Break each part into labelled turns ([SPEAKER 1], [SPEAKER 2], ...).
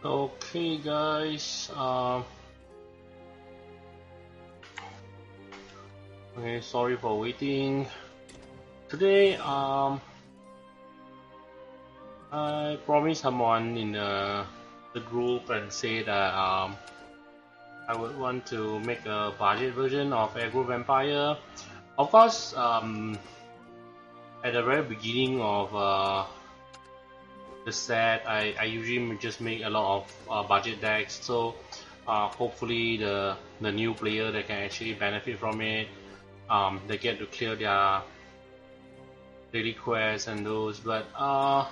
[SPEAKER 1] Okay, guys. Okay, sorry for waiting. Today, I promised someone in the group and say that I would want to make a budget version of Aggro Vampire. Of course, at the very beginning of the set, I usually just make a lot of budget decks. So hopefully the new player that can actually benefit from it, they get to clear their daily quests and those. But I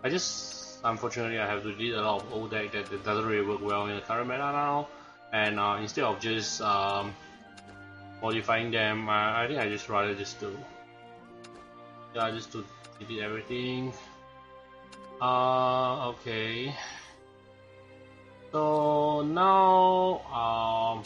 [SPEAKER 1] just unfortunately I have to delete a lot of old deck that doesn't really work well in the current meta now. And instead of just modifying them, I think I just rather just to delete everything. Okay. So now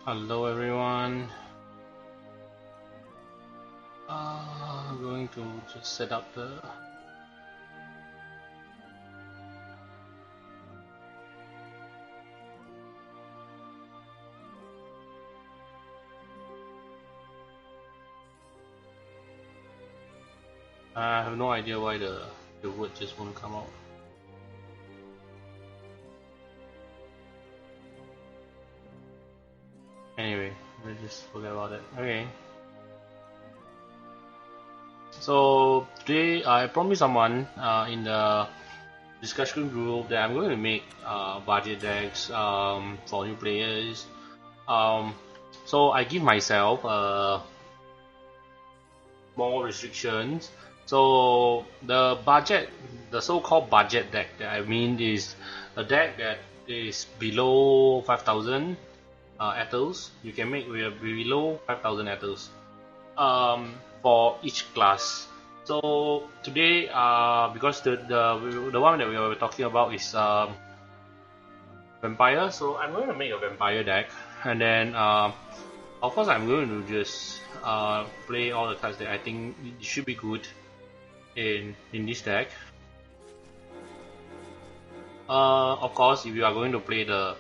[SPEAKER 1] hello everyone. I'm going to just set up the I have no idea why the word just won't come out. Anyway, let's just forget about it. Okay. So today I promised someone in the discussion group that I'm going to make budget decks for new players. So I give myself more restrictions. So the so-called budget deck that I mean is a deck that is below 5,000 ethos. You can make below 5,000 ethos for each class. So today, because the one that we were talking about is vampire, so I'm going to make a vampire deck, and then of course I'm going to just play all the cards that I think should be good in this deck. Of course, if you are going to play the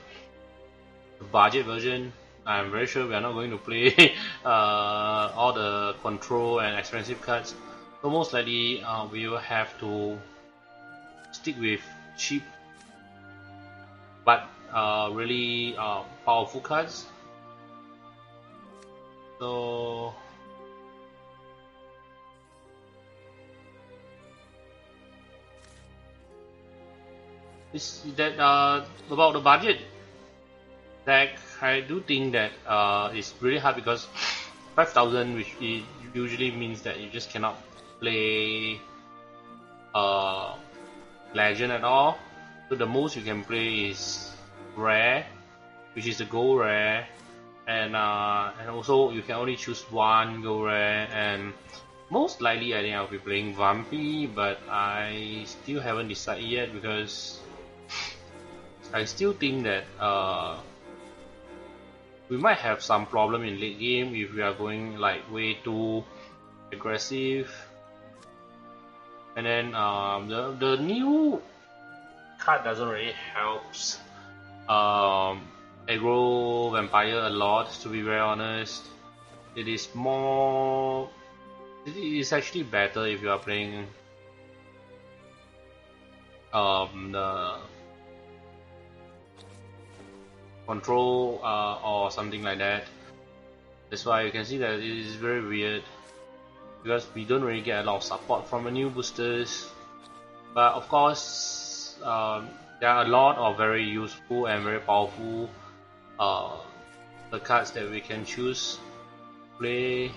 [SPEAKER 1] budget version, I'm very sure we are not going to play all the control and expensive cards. So most likely we will have to stick with cheap but really powerful cards. So about the budget deck, I do think that it's really hard because 5,000, which usually means that you just cannot play legend at all. So the most you can play is rare, which is the gold rare, and also you can only choose one gold rare. And most likely I think I'll be playing Vampy, but I still haven't decided yet because I still think that we might have some problem in late game if we are going like way too aggressive. And then the new card doesn't really help aggro vampire a lot, to be very honest. It is actually better if you are playing the control or something like that. That's why you can see that it is very weird because we don't really get a lot of support from the new boosters. But of course, there are a lot of very useful and very powerful the cards that we can choose to play.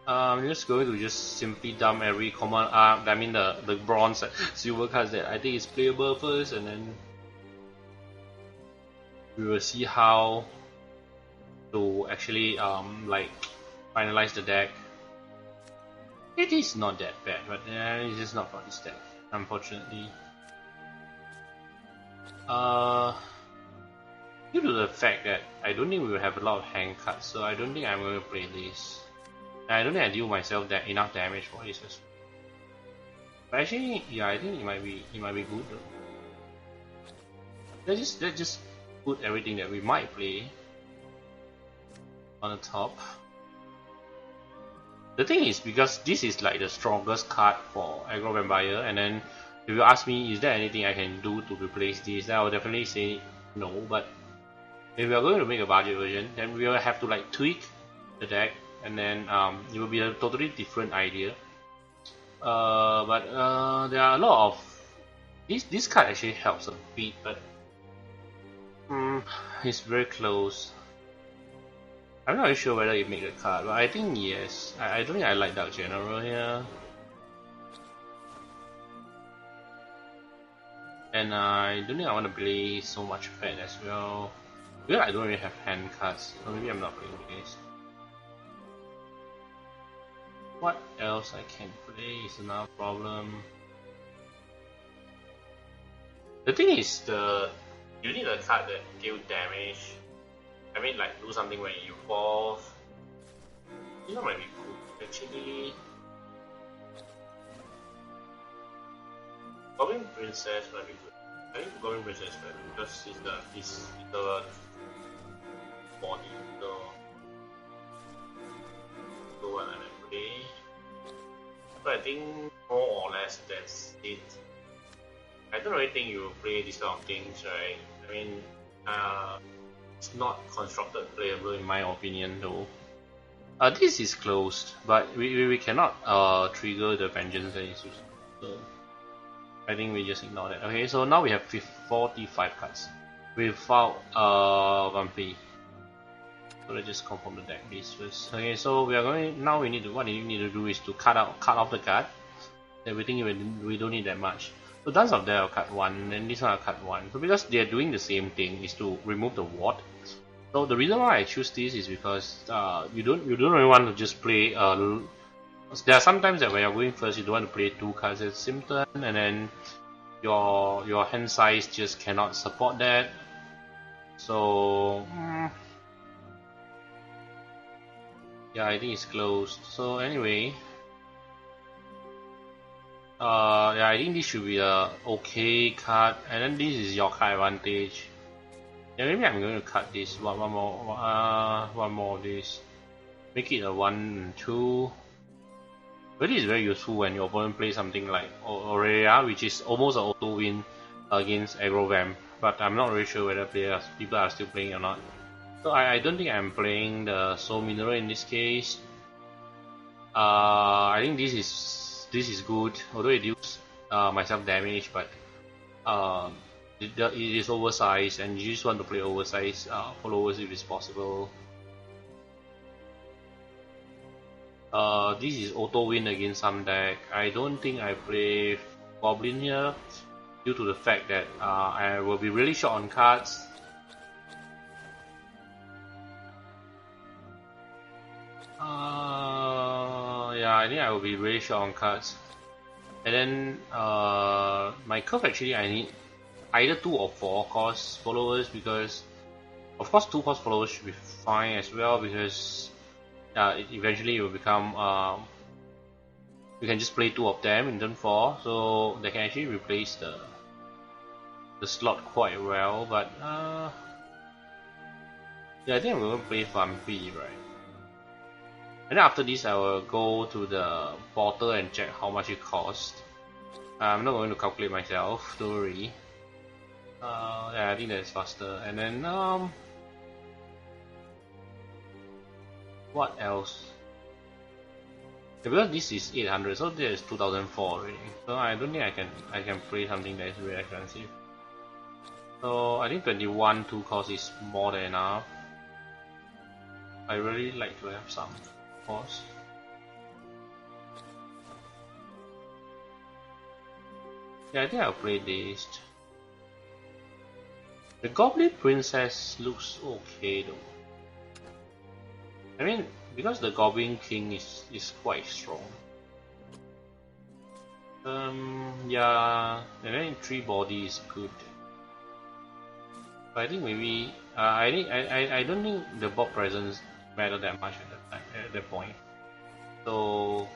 [SPEAKER 1] I'm just going to just simply dump every common I mean the bronze silver cards that I think is playable first, and then we will see how to actually like finalize the deck. It is not that bad, but it's just not for this deck, unfortunately. Due to the fact that I don't think we will have a lot of hand cards, so I don't think I'm going to play this. I don't think I deal myself that enough damage for this. But actually, yeah, I think it might be good though. Let's just put everything that we might play on the top. The thing is, because this is like the strongest card for Aggro Vampire, and then if you ask me, is there anything I can do to replace this, then I will definitely say no. But if we are going to make a budget version, then we will have to like tweak the deck, and then it will be a totally different idea. But there are a lot of this card actually helps a bit, but it's very close. I'm not really sure whether it make the card, but I think yes. I don't think I like Dark General here. And I don't think I want to play so much Fat as well. Because I don't really have hand cards, so maybe I'm not playing this. What else I can play is another problem. The thing is, you need a card that deal damage. I mean, like do something when you evolve. You know, might be cool actually. Goblin Princess might be good. I think Goblin Princess might be because it's the body. So what I play. So I think more or less that's it. I don't really think you will play these kind of things, right? I mean, it's not constructed playable in my opinion though. This is closed, but we cannot trigger the vengeance that is used. So I think we just ignore that. Okay, so now we have 45 cards without Vampy. So let's just confirm the deck list first. Okay, so we are going now. We need to what we need to do is to cut off the card. Everything we don't need that much. So Dance of Death I'll cut one, then this one I'll cut one. So because they are doing the same thing, is to remove the ward. So the reason why I choose this is because you don't really want to just play. There are sometimes that when you're going first, you don't want to play two cards at the same turn, and then your hand size just cannot support that. So yeah, I think it's closed. So anyway. Yeah, I think this should be a okay card, and then this is your card advantage. Yeah, maybe I'm going to cut this one more of this. Make it a 1 and 2. But this is very useful when your opponent plays something like Aurelia, which is almost an auto win against Aggro Vamp. But I'm not really sure whether people are still playing or not. So I don't think I'm playing the Soul Mineral in this case. I think this is good, although it deals myself damage, but it is oversized, and you just want to play oversized followers if it's possible. This is auto win against some deck. I don't think I play Goblin here due to the fact that I will be really short on cards. Yeah, I think I will be really short on cards. And then my curve actually I need either 2 or 4 cost followers, because of course 2 cost followers should be fine as well, because eventually it will become you can just play 2 of them in turn 4, so they can actually replace the slot quite well. But yeah, I think I'm going to play Vampy, right? And then after this I will go to the portal and check how much it costs. I'm not going to calculate myself, don't worry. Yeah, I think that's faster. And then what else? Yeah, because this is 800, so there is 2004 already. So I don't think I can play something that is very expensive. So I think 21 2 cost is more than enough. I really like to have some cost. Yeah, I think I'll play this. The Goblin Princess looks okay though. I mean, because the Goblin King is quite strong. Yeah, and then 3 body is good. But I think maybe I don't think the Bob presence matter that much at that time, at that point. So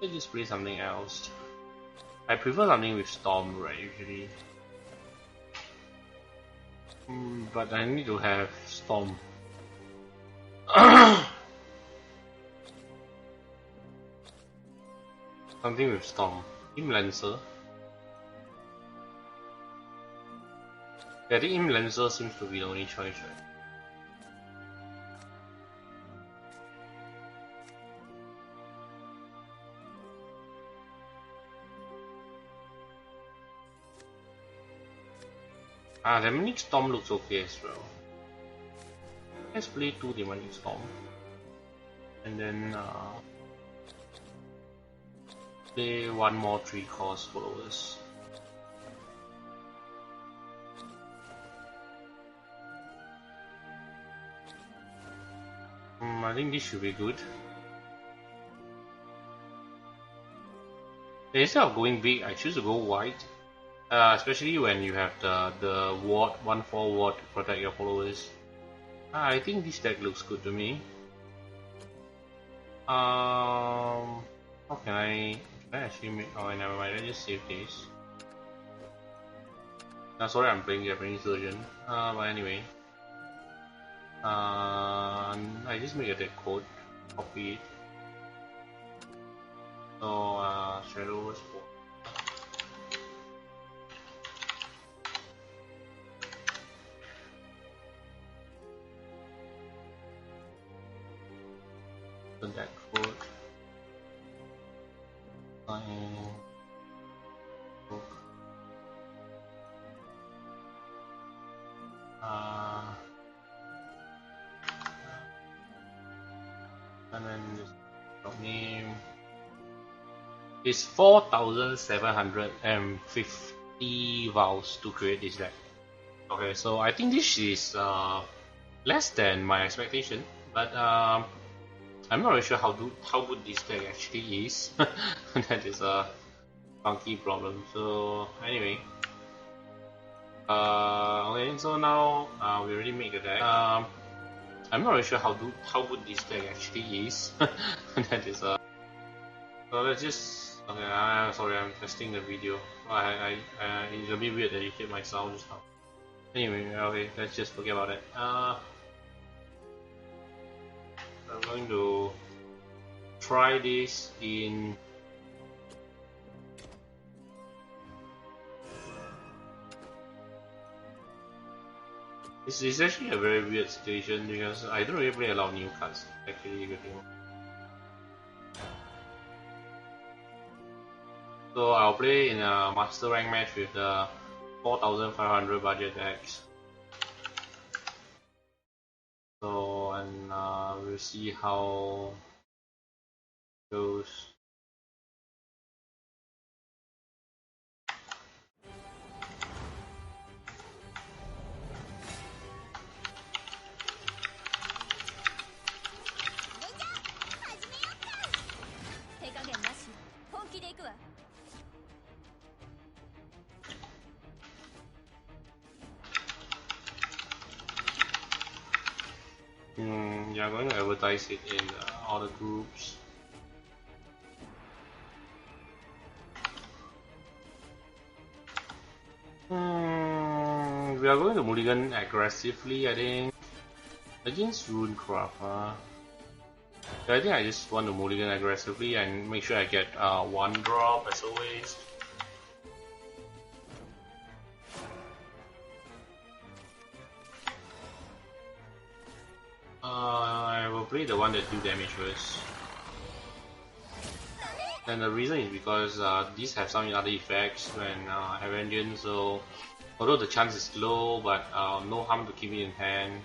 [SPEAKER 1] let's just play something else. I prefer something with Storm, right? Usually, but I need to have Storm. Something with Storm. Team Lancer. Yeah, I think Im Lancer seems to be the only choice, right? Ah, Demonic Storm looks okay as well. Let's play 2 Demonic Storm. And then play 1 more 3 cost followers. I think this should be good. Instead of going big, I choose to go wide. Especially when you have the ward 1/4 ward to protect your followers. I think this deck looks good to me. How can I actually make? Oh, never mind. Let's just save this. Sorry, I'm playing Japanese version. But anyway, I just make a deck code, copy it. So Shadowverse 4. That code book and then just name is 4,750 vows to create this deck. Okay, so I think this is less than my expectation, but I'm not really sure how good this deck actually is. That is a funky problem. So anyway, okay. So now we already made the deck. I'm not really sure how good this deck actually is. That is a. So let's just. Okay, sorry, I'm testing the video. It's a bit weird that you hit my sound just now. Anyway, okay, let's just forget about it. I'm going to try this in this is actually a very weird situation because I don't really play a lot of new cards actually. So I'll play in a master rank match with the 4,500 budget decks. So and we'll see how it goes. Yeah, I'm going to advertise it in all the groups. We are going to mulligan aggressively, I think, against Runecraft. I think I just want to mulligan aggressively and make sure I get 1 drop as always. I will play the one that do damage first. And the reason is because these have some other effects when Avenging, so although the chance is low, but no harm to keep it in hand.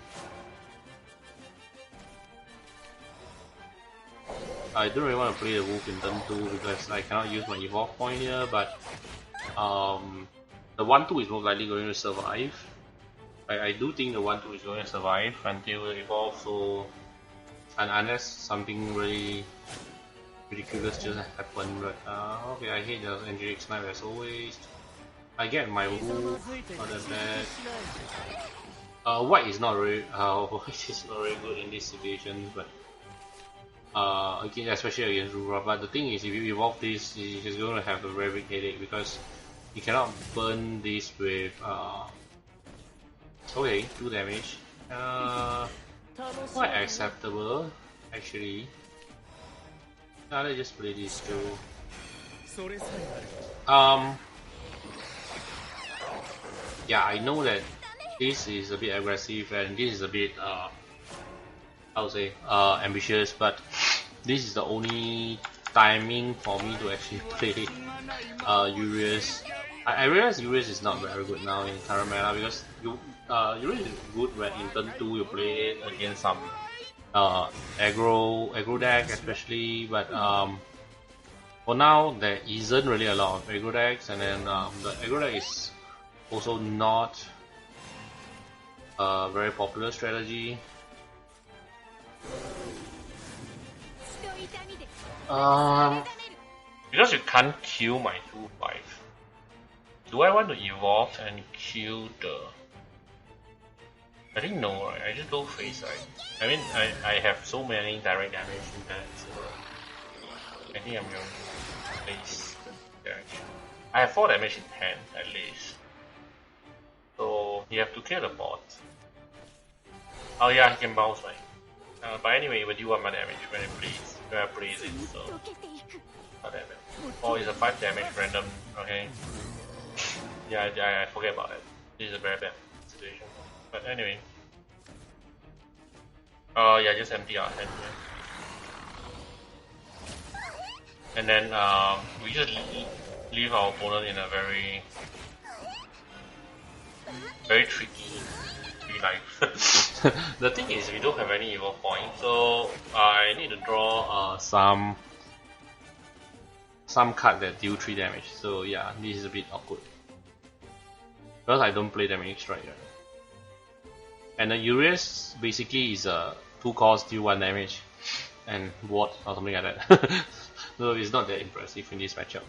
[SPEAKER 1] I don't really want to play the Wolf in turn 2 because I cannot use my evolve point here, but the 1-2 is most likely going to survive. I do think the 1-2 is going to survive until it evolves, so unless something really ridiculous just happened. But okay, I hate the Angelic Snipe as always. I get my move other than that. White is not really white is not really good in this situation, but again, especially against Rura. But the thing is, if you evolve this, you're going to have a very big headache because you cannot burn this with okay, 2 damage. Quite acceptable actually. Now let's just play these two. Yeah, I know that this is a bit aggressive and this is a bit I would say ambitious, but this is the only timing for me to actually play Urias. I realize Urias is not very good now in current meta because Urias is good when in turn 2 you play it against some aggro deck especially, but for now there isn't really a lot of aggro decks, and then the aggro deck is also not a very popular strategy. Because you can't kill my 2-5. Do I want to evolve and kill the... I think no, right? I just go face, right? I mean, I have so many direct damage in that, so I think I'm going to face direction. I have 4 damage in hand at least. So you have to kill the bot. Oh yeah, he can bounce, right? But anyway, when you want my damage when it plays, when I plays it, so not that bad. Oh, it's a 5 damage random. Okay. Yeah, I forget about it. This is a very bad situation. But anyway. Yeah, just empty our hand here. And then we just leave our opponent in a very tricky life. The thing is, we don't have any evil points, so I need to draw some card that deal 3 damage. So yeah, this is a bit awkward because I don't play damage strike. Right? And the Urias basically is a 2 cost deal 1 damage and ward or something like that. So it's not that impressive in this matchup.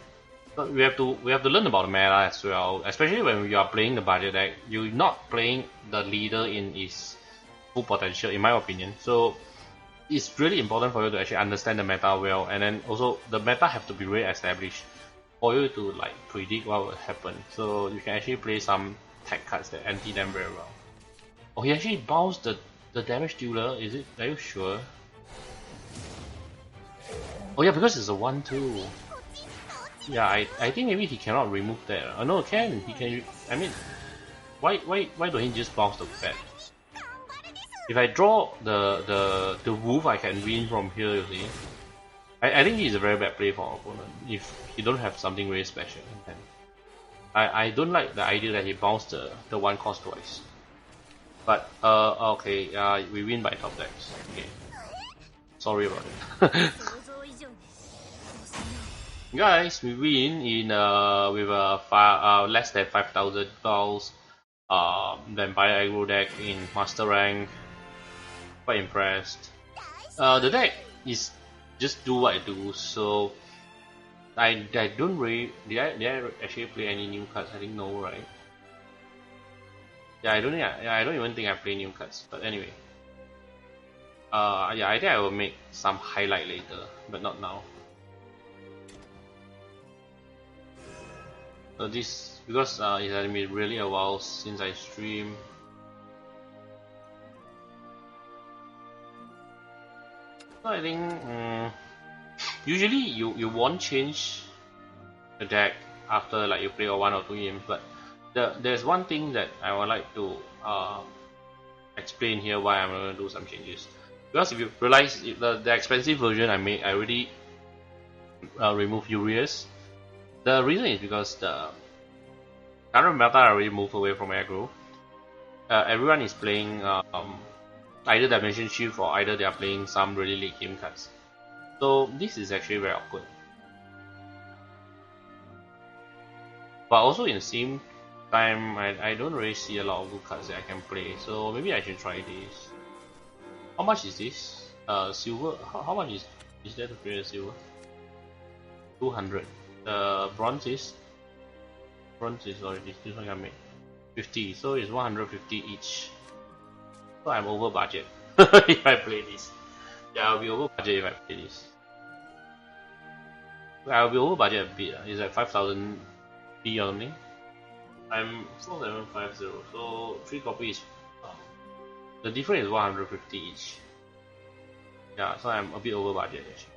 [SPEAKER 1] But we have to learn about the meta as well, especially when you are playing the budget deck. You're not playing the leader in its full potential, in my opinion. So it's really important for you to actually understand the meta well, and then also the meta have to be really established for you to like predict what will happen. So you can actually play some tech cards that anti them very well. Oh, he actually bounced the damage dealer. Is it? Are you sure? Oh yeah, because it's a 1-2. Yeah, I think maybe he cannot remove that. Oh no, can he can? I mean, why don't he just bounce the bat? If I draw the wolf, I can win from here. You see, I think he's a very bad play for our opponent if he don't have something really special. I don't like the idea that he bounced the 1 cost twice. But okay, we win by top decks. Okay, sorry about it. Guys, we win in with a less than 5,000 balls vampire aggro deck in master rank. Quite impressed. The deck is just do what I do, so I don't really did I actually play any new cards? I think no, right? Yeah, I don't even think I play new cards. But anyway, yeah, I think I will make some highlight later, but not now. So this because it has been really a while since I stream. So I think usually you won't change the deck after like you play 1 or 2 games, but there's one thing that I would like to explain here why I'm going to do some changes. Because if you realize the expensive version I made, I already removed Urias. The reason is because the current meta already moved away from aggro. Everyone is playing either Dimension Shift or either they are playing some really late game cards. So this is actually very awkward. But also in the same I don't really see a lot of good cards that I can play, so maybe I should try this. How much is this? Silver. How much is there to play a silver? 200. The bronze is already this one can make 50, so it's 150 each. So I'm over budget if I play this. Yeah, I'll be over budget if I play this. I'll be over budget a bit. It's like 5,000 P or something. I'm 4750, so 3 copies. The difference is 150 each. Yeah, so I'm a bit over budget actually.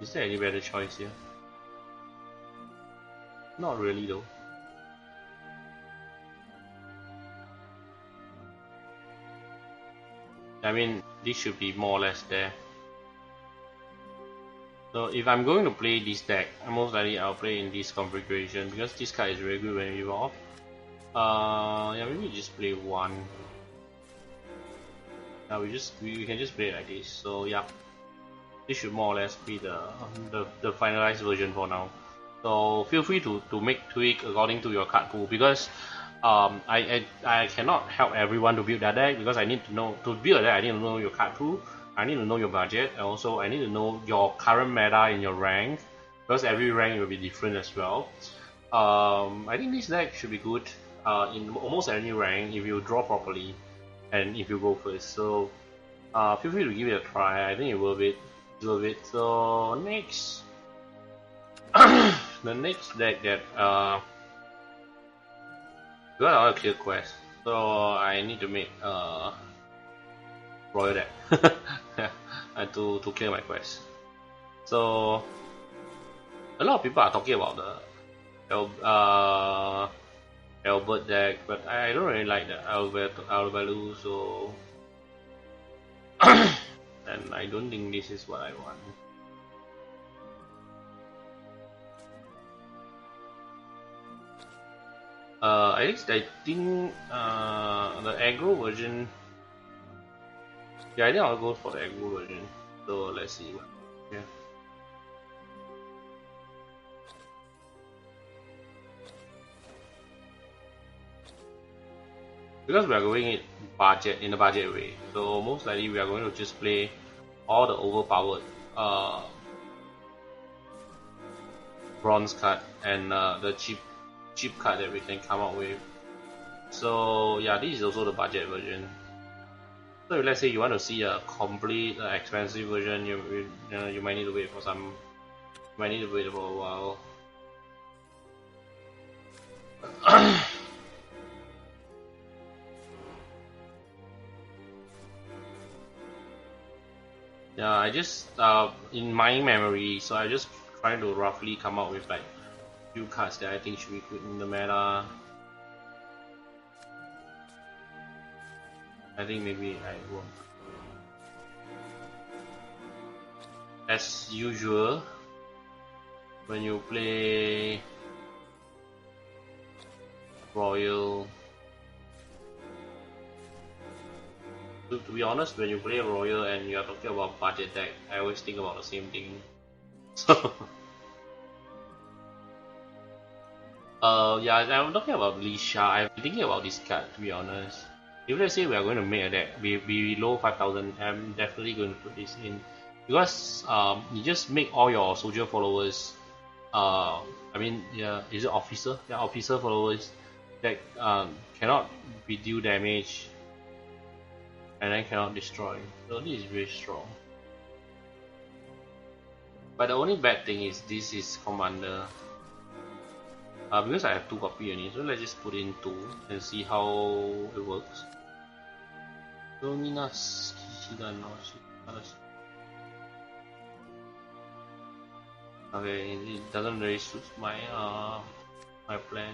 [SPEAKER 1] Is there any better choice here? Not really though. I mean, this should be more or less there. So if I'm going to play this deck, most likely I'll play in this configuration because this card is very good when you evolve. Yeah, maybe just play one. Now we can just play it like this. So yeah, this should more or less be the finalized version for now. So feel free to make tweak according to your card pool because I cannot help everyone to build their deck because I need to know to build a deck. I need to know your card pool. I need to know your budget, and also I need to know your current meta in your rank because every rank will be different as well. I think this deck should be good in almost any rank if you draw properly and if you go first. So feel free to give it a try. I think it will be worth it. So next, the next deck that because I want to clear quest, so I need to make royal deck to clear my quest. So a lot of people are talking about the Albert deck, but I don't really like the Alvalu, so and I don't think this is what I want. I think the aggro version. Yeah, I think I'll go for the aggro version. So let's see. Yeah. Because we are going in a budget way, so most likely we are going to just play all the overpowered bronze card and the cheap card that we can come up with. So yeah, this is also the budget version. So if let's say you want to see a complete expensive version, you might need to wait for some. You might need to wait for a while. Yeah, I just in my memory, so I just trying to roughly come up with like few cards that I think should be good in the meta. I think maybe I won't. As usual, when you play Royal, to be honest, when you play Royal and you are talking about budget deck, I always think about the same thing. So, yeah, I'm talking about Lisha. I've been thinking about this card to be honest. If let's say we are going to make a deck below 5,000, I'm definitely going to put this in because you just make all your soldier followers. I mean, yeah, is it officer? Yeah, officer followers that cannot be deal damage and then cannot destroy. So this is very strong. But the only bad thing is this is commander. Because I have 2 copy only, so let's just put in 2 and see how it works. Dominas Okay, it doesn't really suit my my plan.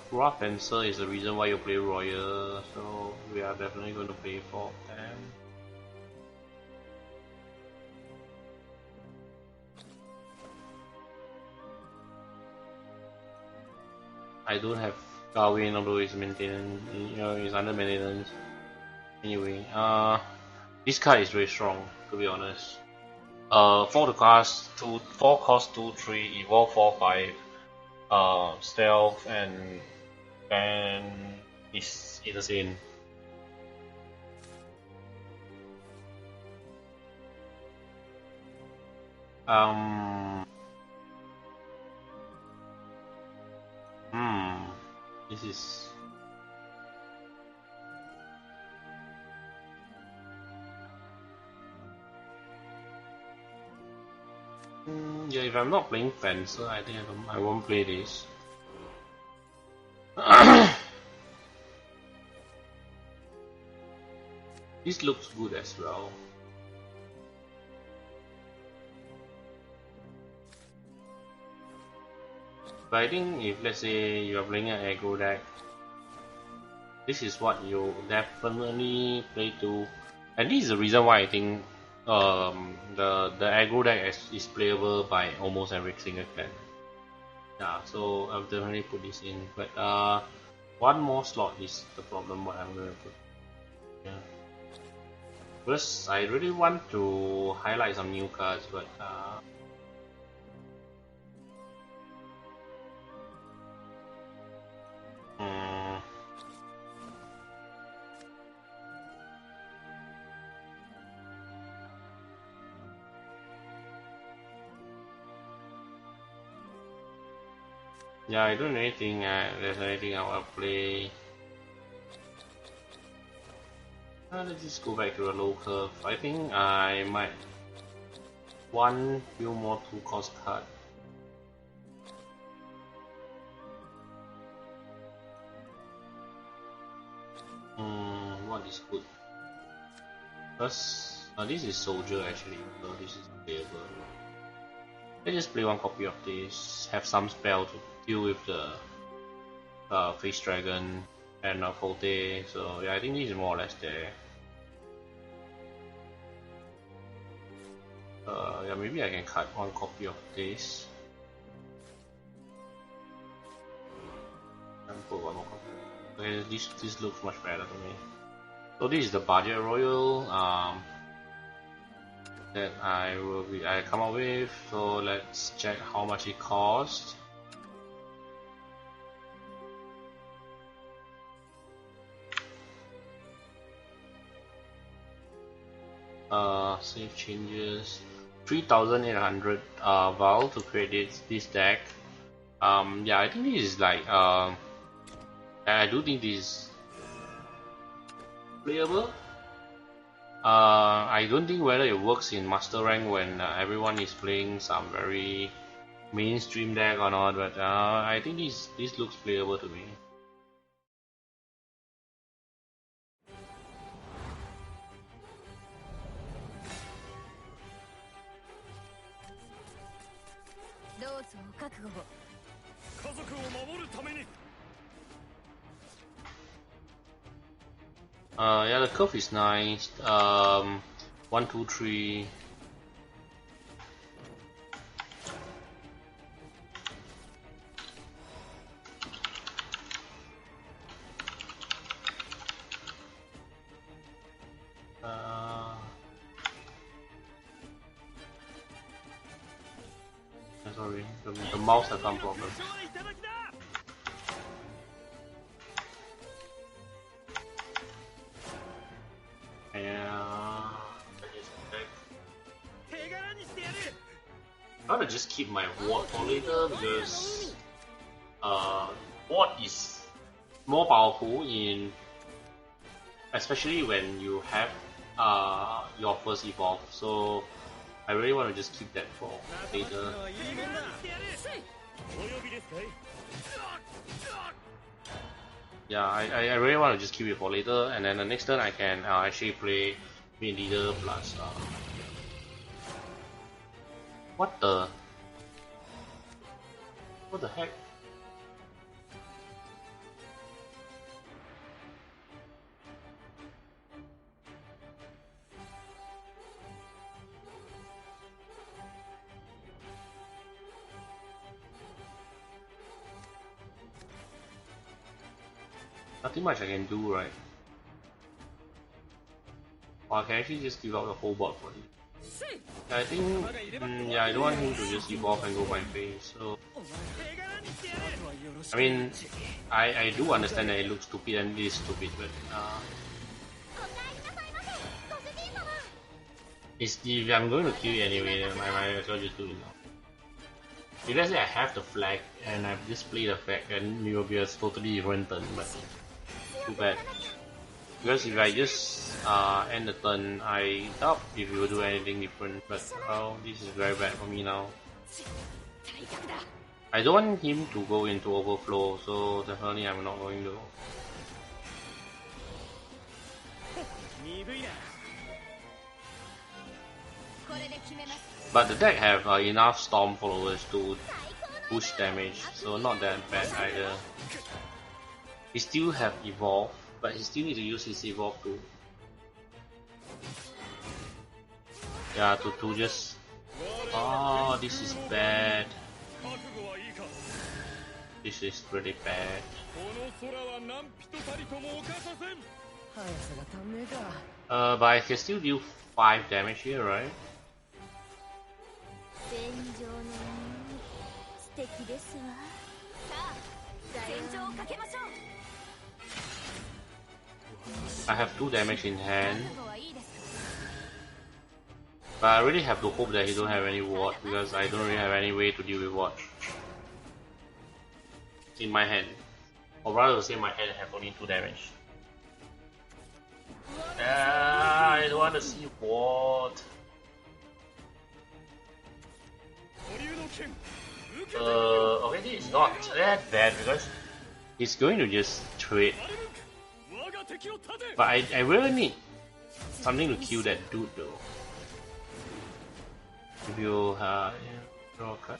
[SPEAKER 1] Pura Fencer is the reason why you play Royal, so we are definitely going to play for them. I don't have Gawain, although it's maintenance, it's under maintenance. Anyway, this card is very strong, to be honest. 4 to cast, 4 cost 2 3, evolve 4 5, stealth and is insane. Um, this is. Yeah, if I'm not playing Fencer, I think I won't play this. This looks good as well. But I think if let's say you are playing an aggro deck, this is what you definitely play to, and this is the reason why I think the aggro deck is playable by almost every single clan. Yeah, so I'll definitely put this in. But one more slot is the problem. What I'm gonna put. Yeah. First, I really want to highlight some new cards, but yeah, I don't know anything. There's anything I will play. Let's just go back to the low curve. I think I might one few more 2 cost card. What is good? First, this is soldier actually, so this is playable. Let's just play 1 copy of this, have some spell to deal with the face dragon and Forte. So yeah, I think this is more or less there. Yeah, maybe I can cut 1 copy of this and put 1 more copy. Okay, this looks much better to me. So this is the budget royal that I come up with. So let's check how much it costs. Save changes. 3,800 val to create this deck. Yeah, I think this is like I do think this is playable. I don't think whether it works in master rank when everyone is playing some very mainstream deck or not, but I think this looks playable to me. Yeah, the curve is nice. 1, 2, 3. Sorry, the mouse has some problem. I want to just keep my ward for later because ward is more powerful in, especially when you have your first evolve. So I really want to just keep that for later. Yeah, I really want to just keep it for later, and then the next turn I can actually play main leader plus. What the heck? Nothing much I can do, right? Or I can actually just give out the whole board for him. I think, yeah, I don't want him to just evolve and go by phase. So, I mean, I do understand that it looks stupid and it is stupid, but if I'm going to kill it anyway, then I might as well just do it now. If let's say I have the flag and I've just played the flag, then it will be a totally different turn, but too bad. Because if I just end the turn, I doubt if he will do anything different, but well, this is very bad for me now. I don't want him to go into overflow, so definitely I'm not going to. But the deck have enough storm followers to push damage, so not that bad either. He still have evolve, but he still need to use his evolve too. Yeah, to just. Oh, this is bad. This is pretty bad. But I can still deal 5 damage here, right? I have 2 damage in hand. But I really have to hope that he don't have any ward, because I don't really have any way to deal with ward in my hand. Or rather to say my hand have only 2 damage. I don't want to see ward. Okay, this is not that bad because he's going to just trade. But I really need something to kill that dude though. If you draw a card.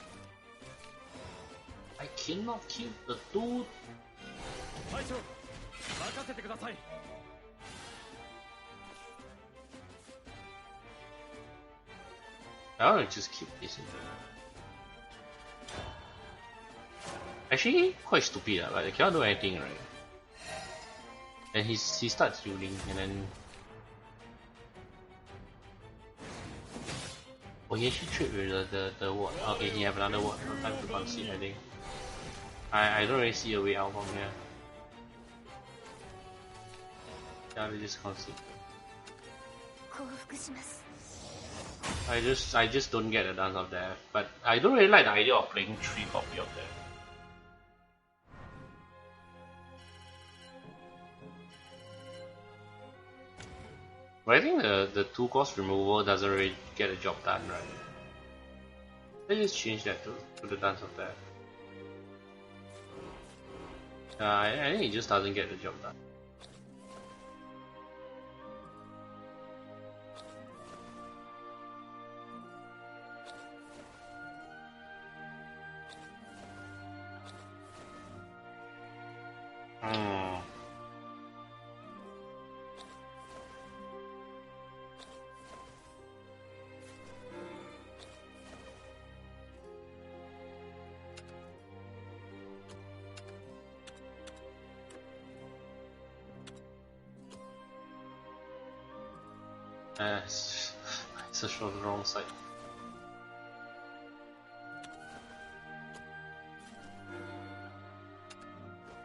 [SPEAKER 1] I cannot kill the dude. I want to just keep this in there. Actually, quite stupid, but I cannot do anything, right? And he starts healing, and then oh, he actually trade with the ward. Okay, he have another ward. No time to concede, I think. I don't really see a way out from here. Yeah, we just concede. I just don't get the Dance of Death, but I don't really like the idea of playing 3 copy of that. But I think the 2 cost removal doesn't really get the job done, right? Let's just change that to the Dance of Death. I think it just doesn't get the job done. It's just on the wrong side.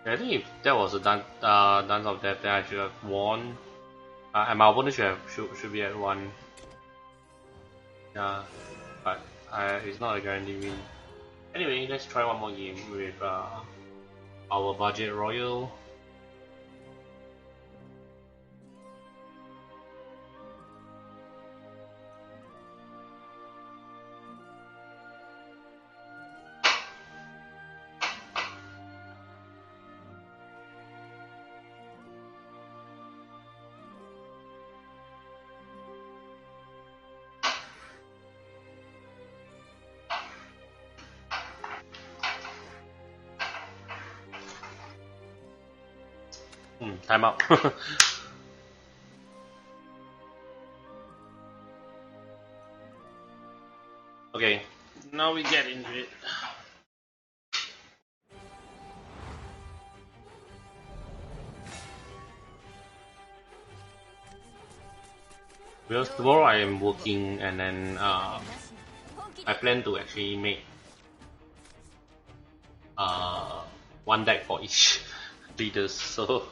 [SPEAKER 1] I think if that was a Dance of Death, then I should have won. And my opponent should be at 1. Yeah, but it's not a guarantee win. Anyway, let's try one more game with our budget royal. Time out. Okay, now we get into it. Because tomorrow I am working, and then I plan to actually make uh, one deck for each leaders. So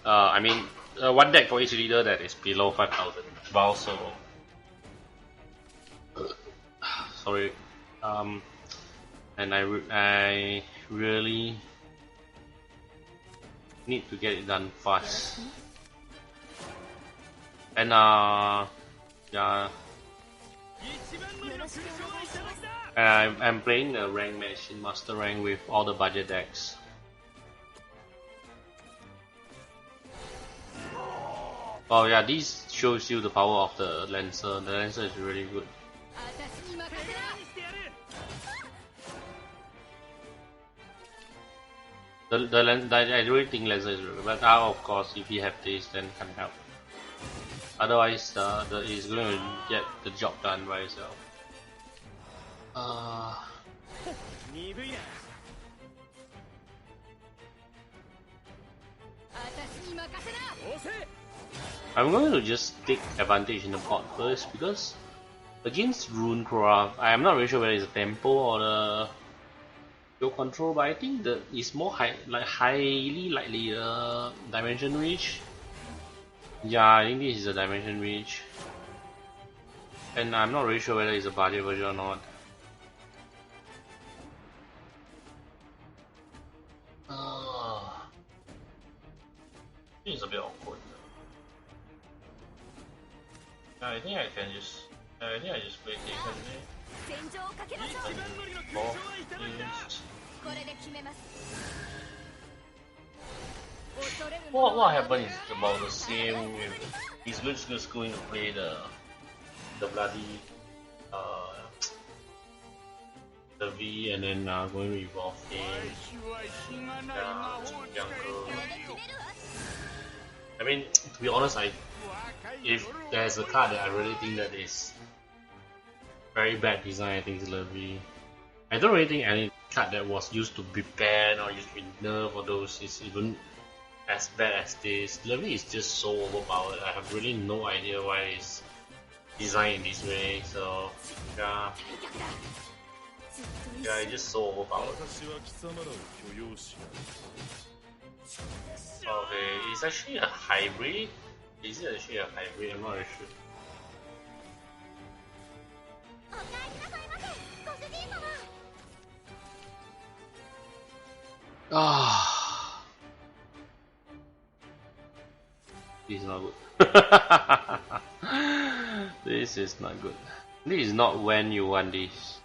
[SPEAKER 1] I mean one deck for each leader that is below 5,000. Well, so sorry, and I really need to get it done fast. And yeah, I'm playing the rank match in master rank with all the budget decks. Oh yeah, this shows you the power of the Lancer. The Lancer is really good. I really think Lancer is really good, but of course if you have this then can help. Otherwise it's going to get the job done by itself. I'm going to just take advantage in the bot first because against Runecraft, I am not really sure whether it's a tempo or the field control, but I think that it's more highly likely dimension reach. Yeah, I think this is a dimension reach, and I'm not really sure whether it's a budget version or not. It's a bit awkward. I think I can just. I think I just play Taken. What happened is about the same. He's just going to play the bloody the V, and then going to evolve him. I mean, to be honest, if there's a card that I really think that is very bad design, I think it's Levy. I don't really think any card that was used to be banned or used to be nerfed or those is even as bad as this. Levy is just so overpowered. I have really no idea why it's designed in this way. So yeah, it's just so overpowered. Okay, it's actually a hybrid. Is it actually a hybrid? I'm not really sure. Ah, this is not good. This is not good. This is not when you want this.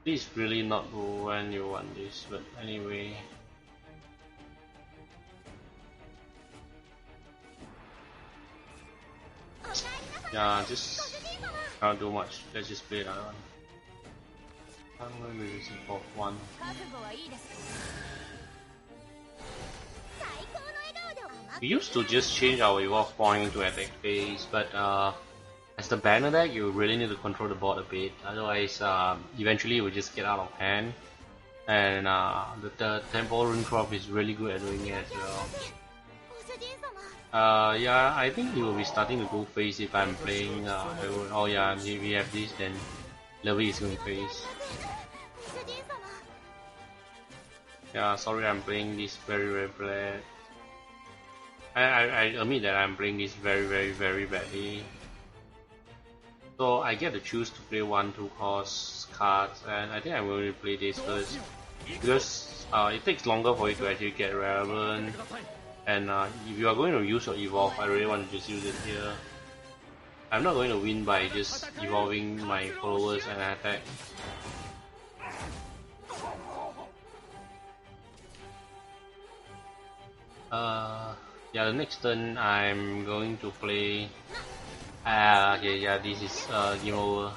[SPEAKER 1] This is really not when you want this, but anyway. Yeah, just can't do much. Let's just play that one. I'm going to be using both one. We used to just change our evolve point to attack phase, but as the banner deck, you really need to control the board a bit. Otherwise, eventually it will just get out of hand. And the Temple Runecraft is really good at doing it as well. Yeah, I think he will be starting to go face if I'm playing. Oh yeah, if we have this, then Levi is going face. Yeah, sorry, I'm playing this very bad. I admit that I'm playing this very badly. So I get to choose to play 1-2 cost cards, and I think I'm going to play this first because it takes longer for you to actually get relevant. And if you are going to use your evolve, I really want to just use it here. I'm not going to win by just evolving my followers and attack. Yeah, the next turn I'm going to play. Okay, yeah, this is game over.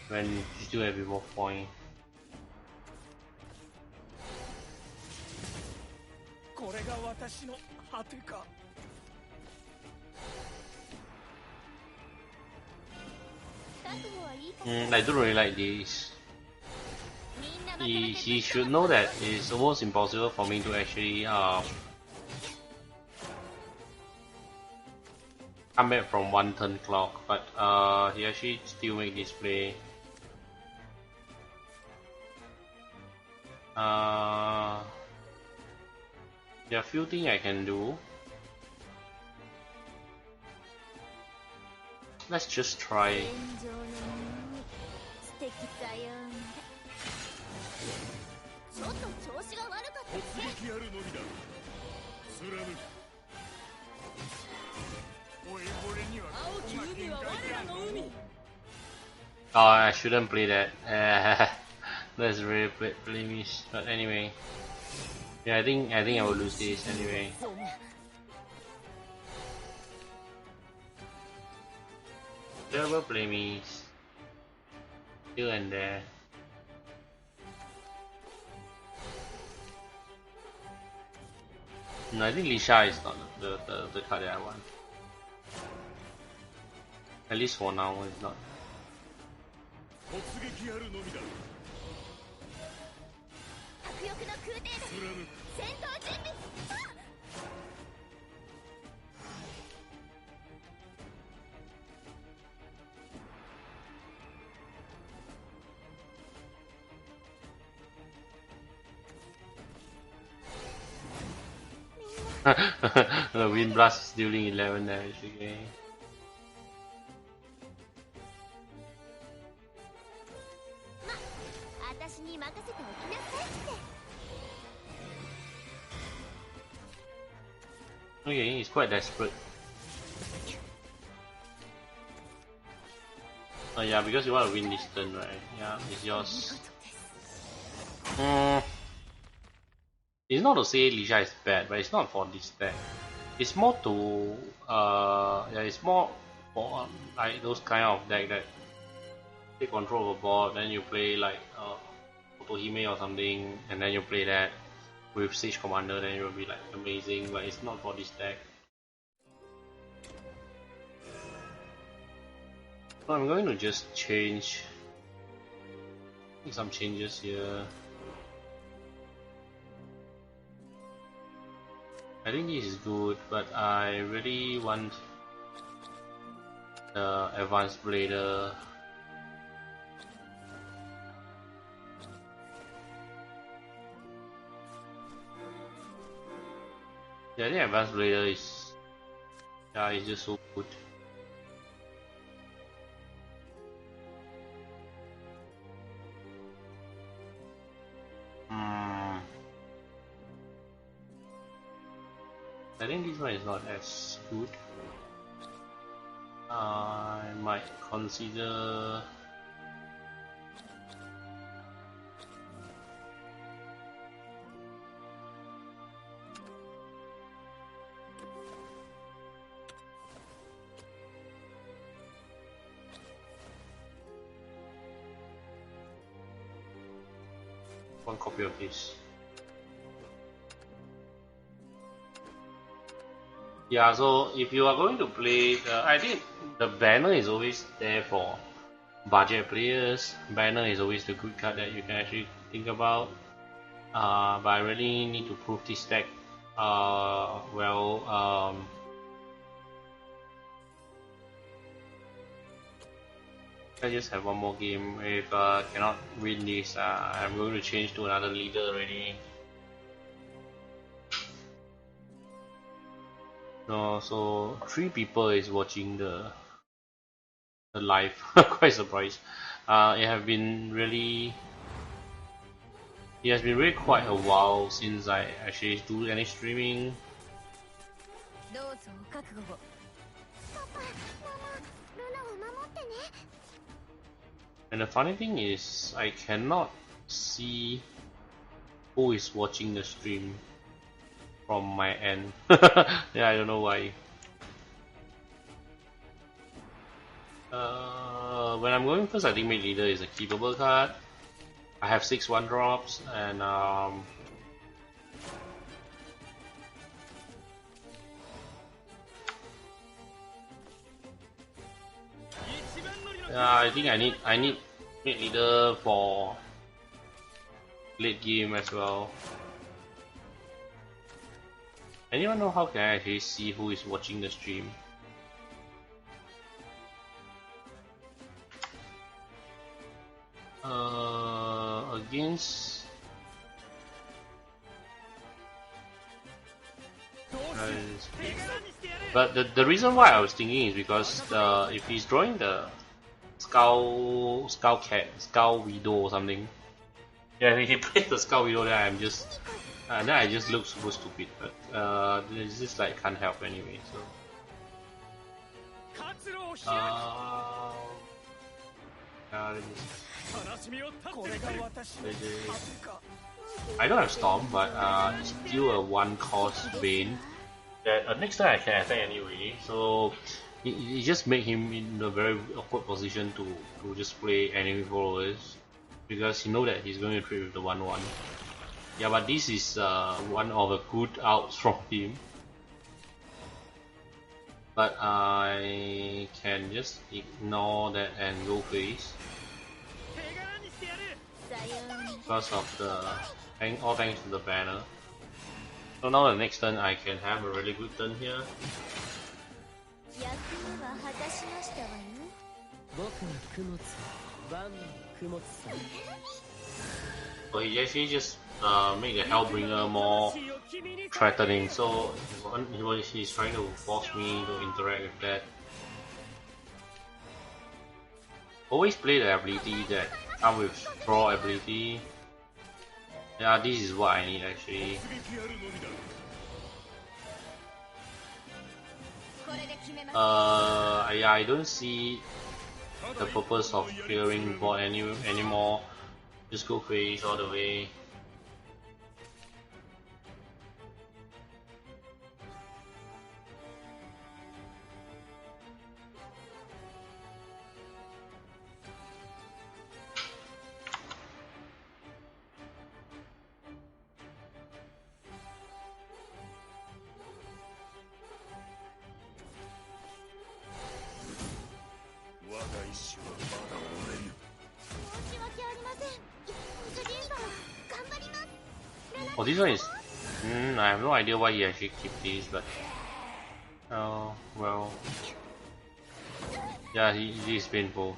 [SPEAKER 1] When you still have evolve point. I don't really like this. He should know that it's almost impossible for me to actually come back from one turn clock, but he actually still make this play. There are a few things I can do. Let's just try. Oh, I shouldn't play that. That's really blemish. But anyway, yeah, I think I will lose this anyway. Terrible blemish. Here and there. No, I think Lisha is not the card that I want. At least for now, it's not. The wind blast is dealing 11 damage again. Okay, he's quite desperate. Oh yeah, because you want to win this turn, right? Yeah, it's yours. It's not to say Lisha is bad, but it's not for this deck. It's more to yeah, it's more for like those kind of deck that take control of a board, then you play like Otohime or something, and then you play that with Sage Commander, then it will be like amazing. But it's not for this deck. So I'm going to just make some changes here. I think this is good, but I really want the advanced blader. Yeah, I think advanced blader is it's just so good. I think this one is not as good. I might consider one copy of this. Yeah, so if you are going to play, I think the banner is always there for budget players. Banner is always the good card that you can actually think about. But I really need to prove this deck well. I just have one more game. If cannot win this, I'm going to change to another leader already. No, so 3 people is watching the live. Quite surprised. It has been really quite a while since I actually do any streaming. And the funny thing is, I cannot see who is watching the stream from my end. Yeah, I don't know why. When I'm going first, I think my leader is a keepable card. I have 6 1-drops and I think I need mid leader for late game as well. Anyone know how can I actually see who is watching the stream? Against but the reason why I was thinking is because if he's drawing the Skull Widow or something. Yeah, if he plays the Skull Widow, then then I just look super stupid. But it's just like can't help anyway. So I don't have Storm, but it's still a 1-cost Bane. That next time I can attack anyway. So it just make him in a very awkward position to just play enemy followers because he know that he's going to trade with the 1/1. Yeah, but this is one of the good outs from him. But I can just ignore that and go face because of all thanks to the banner. So now the next turn I can have a really good turn here. So he actually just make the Hellbringer more threatening. So he's trying to force me to interact with that. Always play the ability that comes with draw ability. Yeah, this is what I need actually. Yeah, I don't see the purpose of clearing board anymore. Just go face all the way. Oh, this one is... I have no idea why he actually keep this, but... Oh, well... Yeah, he is painful.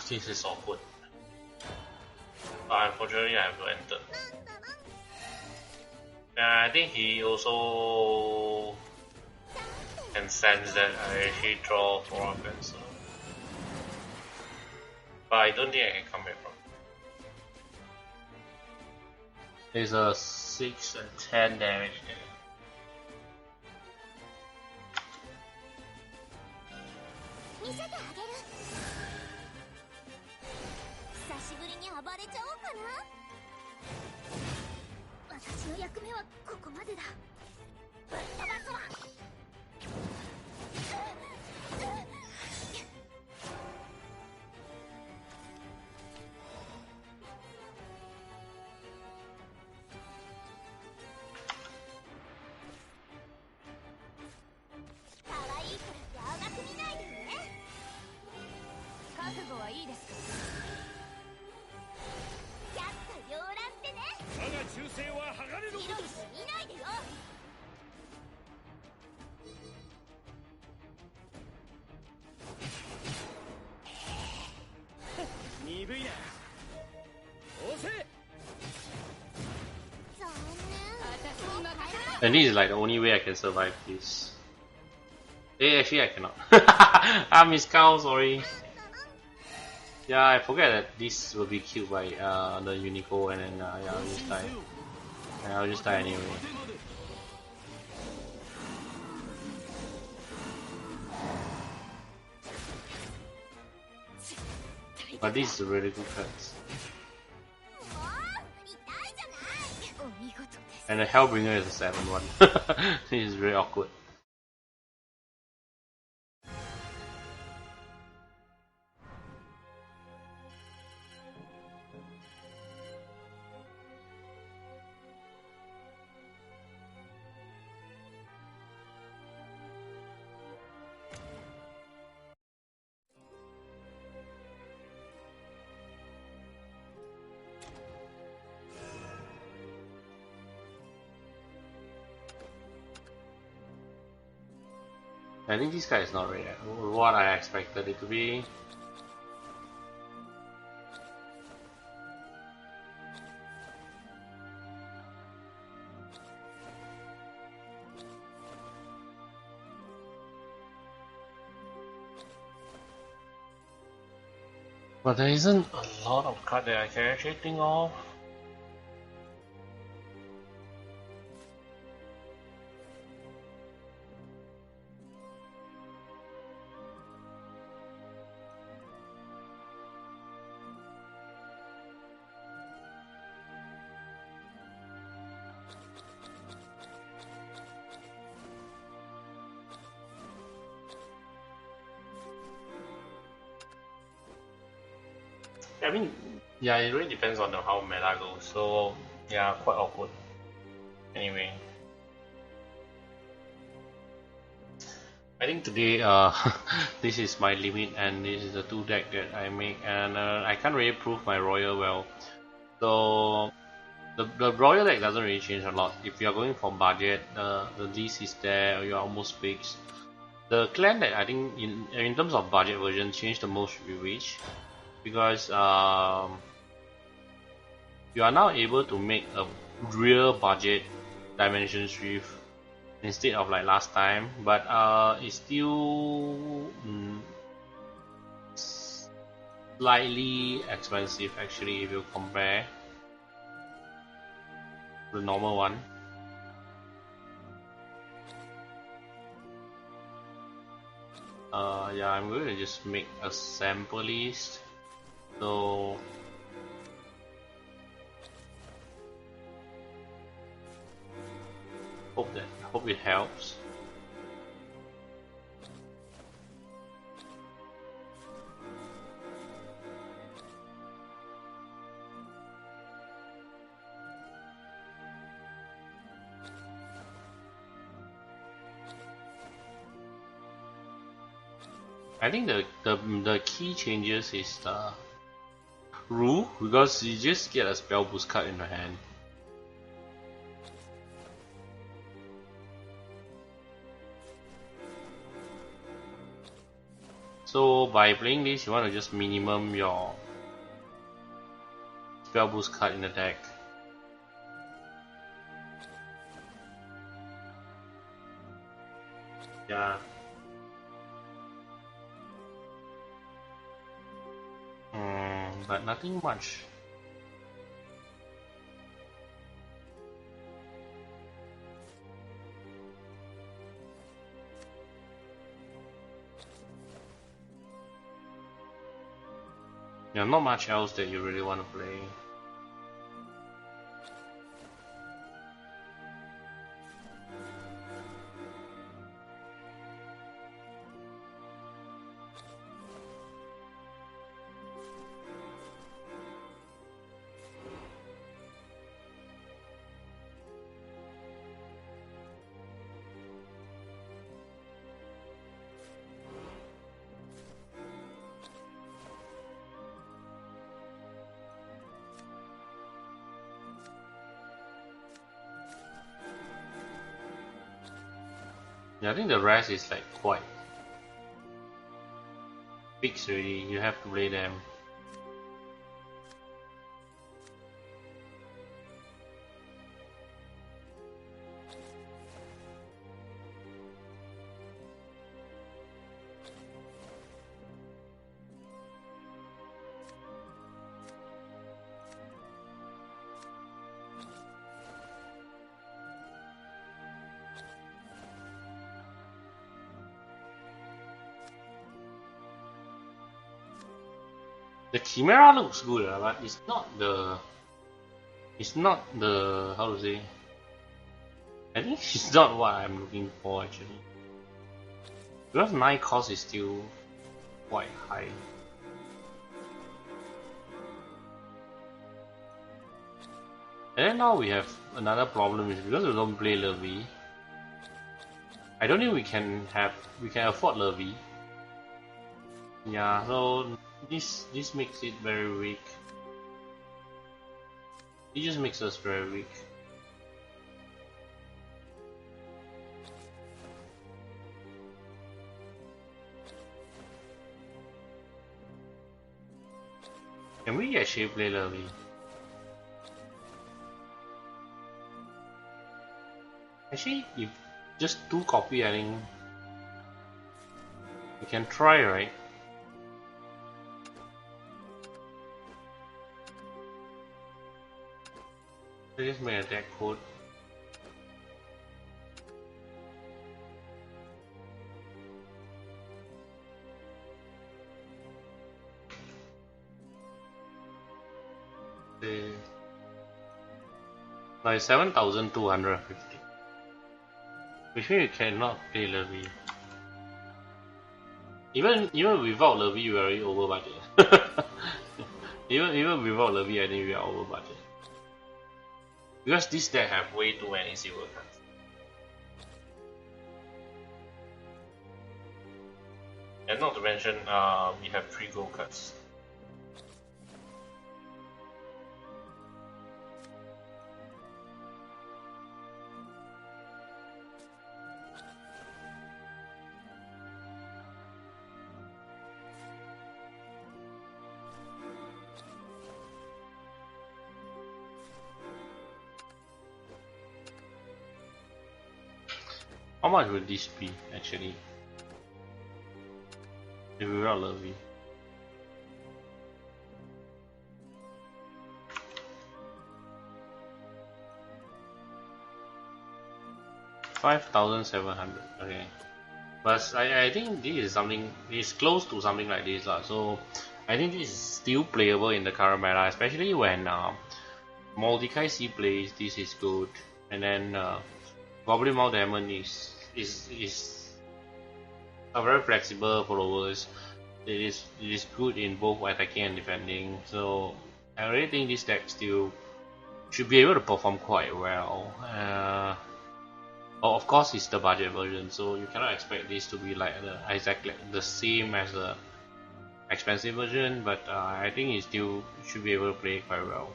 [SPEAKER 1] This is awkward. But unfortunately I have to enter. I think he also can sense that I actually draw for offense. But I don't think I can come back from it. There's a 6 and 10 damage there. And this is like the only way I can survive this. Hey, actually I cannot. I missed cow, sorry. Yeah, I forget that this will be killed by the Unico, and then yeah, I'll just die. And I'll just die anyway. But this is a really good card. And the Hellbringer is a 7/1. This is very awkward. I think this guy is not ready. What I expected it to be. But there isn't a lot of cards that I can actually think of. I mean, yeah, it really depends on how meta goes. So yeah, quite awkward. Anyway, I think today this is my limit, and this is the two deck that I make, and I can't really prove my royal well. So the royal deck doesn't really change a lot. If you're going for budget, the list is there. You're almost fixed. The clan that I think in terms of budget version changed the most should be Witch, because you are now able to make a real budget Dimension Shift instead of like last time, but it's still slightly expensive actually if you compare the normal one. Yeah, I'm going to just make a sample list. So hope it helps. I think the key changes is the rule, because you just get a spell boost card in your hand. So by playing this, you want to just minimum your spell boost card in the deck. Yeah. But nothing much. Yeah, not much else that you really want to play. Yeah, I think the rest is like quite fixed already. You have to play them. The Chimera looks good, but it's not the how to say. I think it's not what I'm looking for actually. Because 9 cost is still quite high. And then now we have another problem, is because we don't play Levy. I don't think we can afford Levy. Yeah, so this makes it very weak. It just makes us very weak. Can we actually play Lurvy? Actually, if just 2 copy, I think we can try, right? I just made a deck code. Like 7,250. Which means you cannot play Lurvy. Even without Lurvy, we are already over budget. even without Lurvy, I think we are over budget. Because this deck have way too many silver cards. And not to mention, we have 3 gold cards. How much would this be actually? If we were Lurvy. $5,700. Okay. But I think this is something, it's close to something like this lah. So I think this is still playable in the current meta, especially when Mordecai C plays. This is good, and then Goblin Mount Demon is a very flexible followers. It is good in both attacking and defending. So I really think this deck still should be able to perform quite well. Of course, it's the budget version, so you cannot expect this to be like exactly the same as the expensive version. But I think it still should be able to play quite well.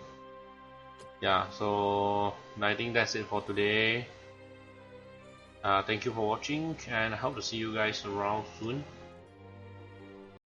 [SPEAKER 1] Yeah, so I think that's it for today. Thank you for watching, and I hope to see you guys around soon.